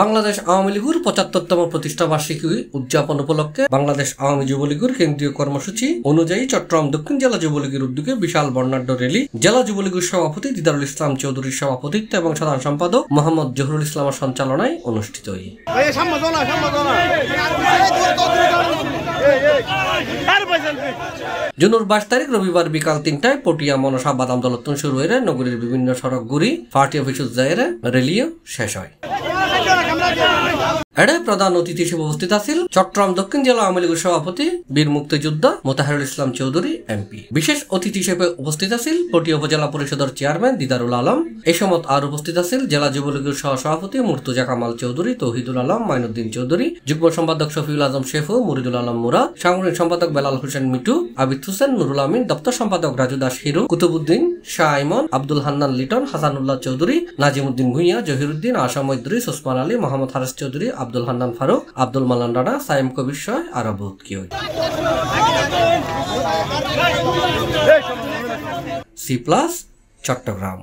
বাংলাদেশ আওয়ামী লীগের ৭৫তম প্রতিষ্ঠা বার্ষিকী উদযাপন উপলক্ষে বাংলাদেশ আওয়ামী যুবলীগের কেন্দ্রীয় কর্মসূচি অনুযায়ী চট্টগ্রাম দক্ষিণ জেলা যুবলীগের উদ্যোগে বিশাল বর্ণাঢ্য র্যালি জেলা যুবলীগের সভাপতি দিদারুল ইসলাম চৌধুরীর সভাপতিত্বে এবং সাধারণ সম্পাদক মোহাম্মদ জহুরুল ইসলামের সঞ্চালনায় অনুষ্ঠিত হয়। জুনের ২২ তারিখ রবিবার বিকাল ৩টায় পটিয়া মনসা বাদাম দলতন শুরু হয়ে নগরীর বিভিন্ন সড়ক ঘুরি পার্টি অফিস জায়গায় র্যালিও শেষ হয়। এতে প্রধান অতিথি হিসেবে উপস্থিত আছেন চট্টগ্রাম দক্ষিণ জেলা আওয়ামী লীগের সভাপতি বীর মুক্তিযোদ্ধা মোতাহারুল ইসলাম চৌধুরী এমপি। বিশেষ অতিথি হিসেবে উপস্থিত আছেন পটিয়া উপজেলা পরিষদের চেয়ারম্যান দিদারুল আলম। এই সময় আর উপস্থিত আছেন জেলা যুবলীগের সহসভাপতি মুর্তজা কামাল চৌধুরী, তৌহিদুল আলম, মাইনুদ্দিন চৌধুরী, যুগ্ম সম্পাদক শফিউল আজম শেফু, মুরিদুল আলম মুরাদ, সাংগঠনিক সম্পাদক বেলাল হোসেন মিটু, আবিদ হোসেন, নুরুল আমিন, দপ্তর সম্পাদক রাজু দাস হিরু, কুতুবুদ্দিন শাহ আইমন, আব্দুল হান্নান লিটন, হাসানুল্লাহ চৌধুরী, নাজিমুদ্দিন ভুঁইয়া, জহিরুদ্দিন, আসাম ইদ্রিস, ওসমান আলী, মোহাম্মদ হারেস চৌধুরী, আব্দুল হান্নান ফারুক, আব্দুল মালান রানা, সাইম কবির সহ আরো বহুত কেউ। C plus Chittagong.